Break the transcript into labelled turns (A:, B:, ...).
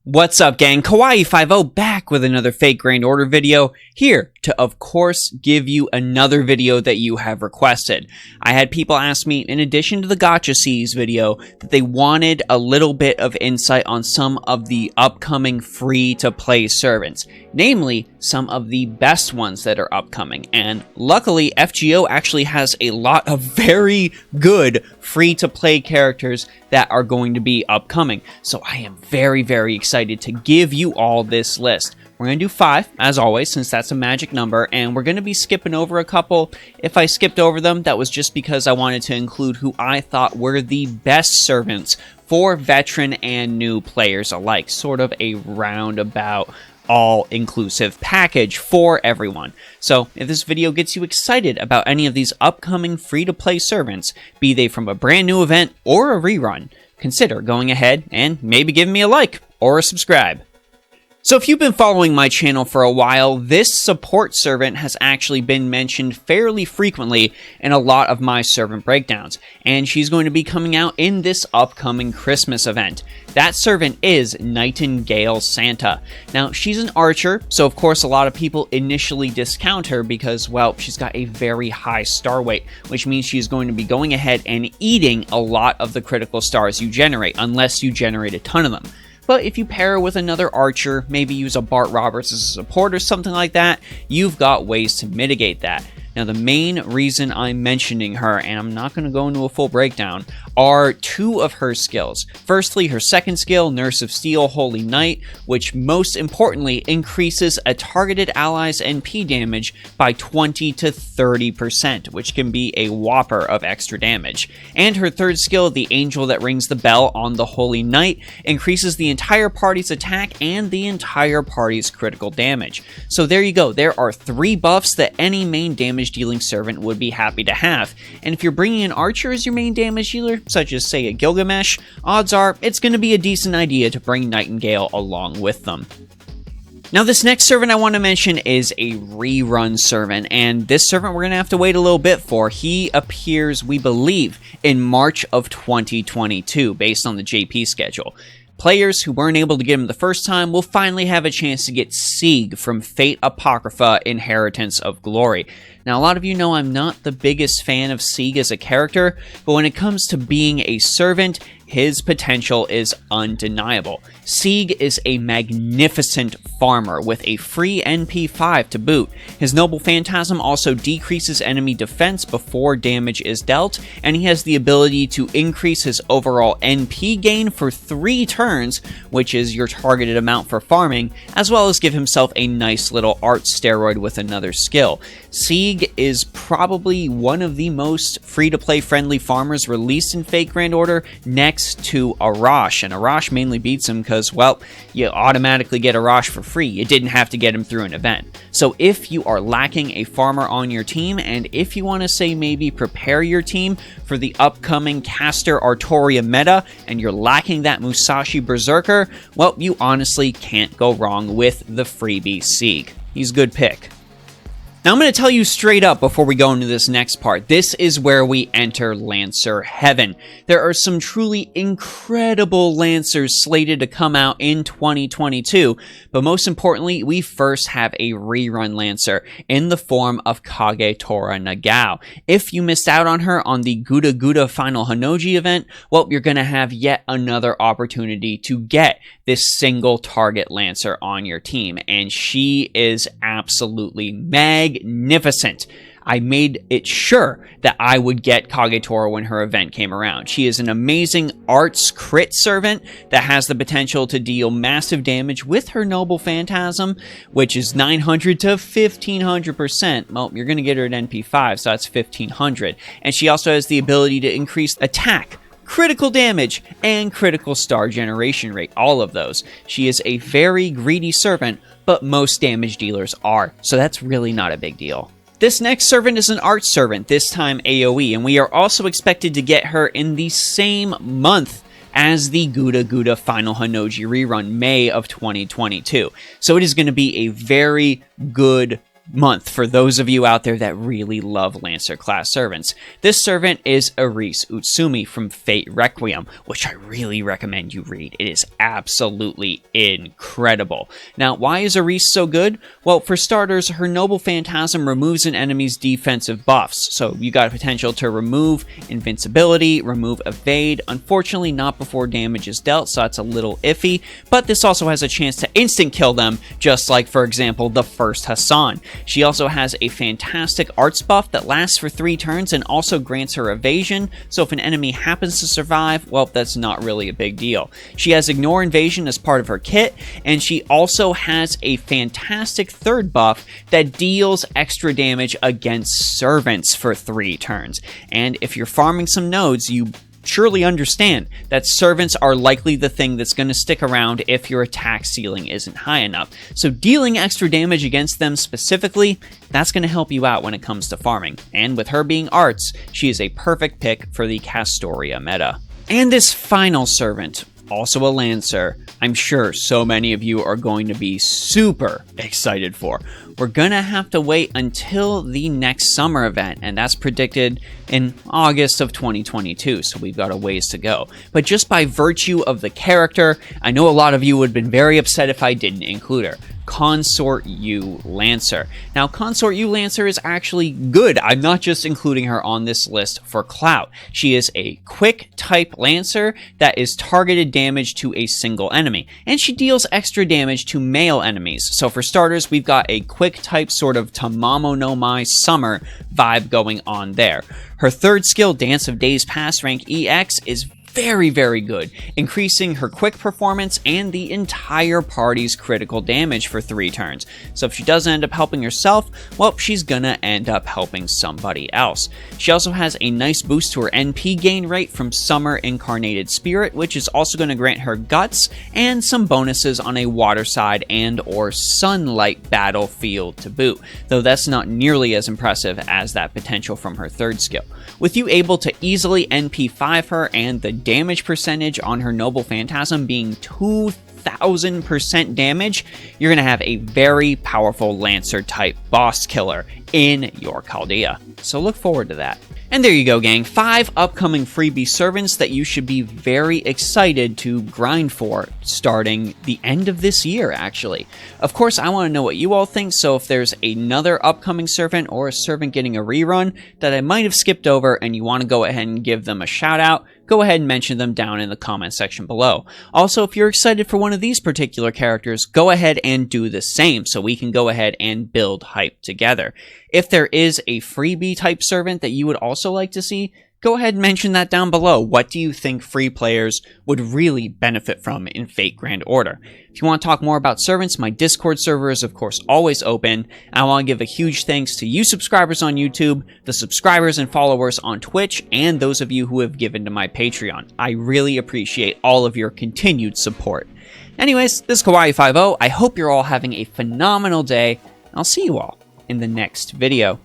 A: What's up, gang? Kawaii50 back with another Fate Grand Order video, here to, of course, give you another video that you have requested. I had people ask me, in addition to the Gacha Seas video, that they wanted a little bit of insight on some of the upcoming free-to-play servants, namely, some of the best ones that are upcoming, and luckily, FGO actually has a lot of very good free-to-play characters that are going to be upcoming, so I am very excited to give you all this list. We're going to do 5, as always, since that's a magic number, and we're going to be skipping over a couple. If I skipped over them, that was just because I wanted to include who I thought were the best servants for veteran and new players alike, sort of a roundabout all-inclusive package for everyone. So if this video gets you excited about any of these upcoming free-to-play servants, be they from a brand new event or a rerun, consider going ahead and maybe giving me a like or a subscribe. So if you've been following my channel for a while, this support servant has actually been mentioned fairly frequently in a lot of my servant breakdowns, and she's going to be coming out in this upcoming Christmas event. That servant is Nightingale Santa. Now, she's an archer, so of course a lot of people initially discount her because, well, she's got a very high star weight, which means she's going to be going ahead and eating a lot of the critical stars you generate, unless you generate a ton of them. But if you pair her with another archer, maybe use a Bart Roberts as a support or something like that, you've got ways to mitigate that. Now, the main reason I'm mentioning her, and I'm not going to go into a full breakdown, are 2 of her skills. Firstly, her second skill, Nurse of Steel, Holy Knight, which most importantly increases a targeted ally's NP damage by 20 to 30%, which can be a whopper of extra damage. And her third skill, the Angel that rings the bell on the Holy Knight, increases the entire party's attack and the entire party's critical damage. So there you go, there are 3 buffs that any main damage dealing servant would be happy to have, and if you're bringing an archer as your main damage dealer, such as say a Gilgamesh, odds are it's going to be a decent idea to bring Nightingale along with them. Now, this next servant I want to mention is a rerun servant, and this servant we're going to have to wait a little bit for. He appears, we believe, in March of 2022, based on the JP schedule. Players who weren't able to get him the first time will finally have a chance to get Sieg from Fate Apocrypha Inheritance of Glory. Now, a lot of you know I'm not the biggest fan of Sieg as a character, but when it comes to being a servant, his potential is undeniable. Sieg is a magnificent farmer with a free NP5 to boot. His Noble Phantasm also decreases enemy defense before damage is dealt, and he has the ability to increase his overall NP gain for 3 turns, which is your targeted amount for farming, as well as give himself a nice little art steroid with another skill. Sieg is probably one of the most free-to-play friendly farmers released in Fate Grand Order, next to Arash, and Arash mainly beats him because, well, you automatically get Arash for free. You didn't have to get him through an event. So if you are lacking a farmer on your team, and if you want to say maybe prepare your team for the upcoming Caster Artoria meta, and you're lacking that Musashi Berserker, well, you honestly can't go wrong with the freebie Sieg. He's a good pick. Now, I'm going to tell you straight up before we go into this next part, this is where we enter Lancer Heaven. There are some truly incredible Lancers slated to come out in 2022, but most importantly, we first have a rerun Lancer in the form of Kagetora Nagao. If you missed out on her on the Guda Guda Final Hanoji event, well, you're going to have yet another opportunity to get this single target Lancer on your team, and she is absolutely magnificent. I made it sure that I would get Kagetora when her event came around. She is an amazing arts crit servant that has the potential to deal massive damage with her Noble Phantasm, which is 900 to 1500%. Well, you're going to get her at NP5, so that's 1500. And she also has the ability to increase attack, critical damage, and critical star generation rate, all of those. She is a very greedy servant, but most damage dealers are, so that's really not a big deal. This next servant is an art servant, this time AoE, and we are also expected to get her in the same month as the Guda Guda Final Hanoji rerun, May of 2022. So it is going to be a very good month for those of you out there that really love Lancer class servants. This servant is Arisutsumi from Fate Requiem, which I really recommend you read. It is absolutely incredible. Now, why is Aris so good? Well, for starters, her Noble Phantasm removes an enemy's defensive buffs, so you got potential to remove invincibility, remove evade. Unfortunately, not before damage is dealt, so that's a little iffy, but this also has a chance to instant kill them, just like, for example, the first Hassan. She also has a fantastic arts buff that lasts for 3 turns and also grants her evasion, so if an enemy happens to survive, well, that's not really a big deal. She has ignore invasion as part of her kit, and she also has a fantastic third buff that deals extra damage against servants for 3 turns. And if you're farming some nodes, you surely understand that servants are likely the thing that's going to stick around if your attack ceiling isn't high enough. So dealing extra damage against them specifically, that's going to help you out when it comes to farming. And with her being arts, she is a perfect pick for the Castoria meta. And this final servant, also a Lancer, I'm sure so many of you are going to be super excited for. We're gonna have to wait until the next summer event, and that's predicted in August of 2022, so we've got a ways to go. But just by virtue of the character, I know a lot of you would have been very upset if I didn't include her. Consort U Lancer. Now, Consort U Lancer is actually good. I'm not just including her on this list for clout. She is a quick type Lancer that is targeted damage to a single enemy, and she deals extra damage to male enemies. So for starters, we've got a quick type sort of Tamamo no Mai summer vibe going on there. Her third skill, Dance of Days Past rank EX, is very, very good, increasing her quick performance and the entire party's critical damage for 3 turns. So if she doesn't end up helping herself, well, she's gonna end up helping somebody else. She also has a nice boost to her NP gain rate from Summer Incarnated Spirit, which is also going to grant her guts and some bonuses on a water side and or sunlight battlefield to boot, though that's not nearly as impressive as that potential from her third skill. With you able to easily NP5 her and the damage percentage on her Noble Phantasm being 2,000% damage, you're going to have a very powerful Lancer type boss killer in your Chaldea. So look forward to that. And there you go, gang. 5 upcoming freebie servants that you should be very excited to grind for starting the end of this year, actually. Of course, I want to know what you all think, so if there's another upcoming servant or a servant getting a rerun that I might have skipped over and you want to go ahead and give them a shout out, go ahead and mention them down in the comment section below. Also, if you're excited for one of these particular characters, go ahead and do the same so we can go ahead and build hype together. If there is a freebie type servant that you would also like to see, go ahead and mention that down below. What do you think free players would really benefit from in Fate Grand Order? If you want to talk more about servants, my Discord server is of course always open. I want to give a huge thanks to you subscribers on YouTube, the subscribers and followers on Twitch, and those of you who have given to my Patreon. I really appreciate all of your continued support. Anyways, this is Kawaii50. I hope you're all having a phenomenal day. I'll see you all in the next video.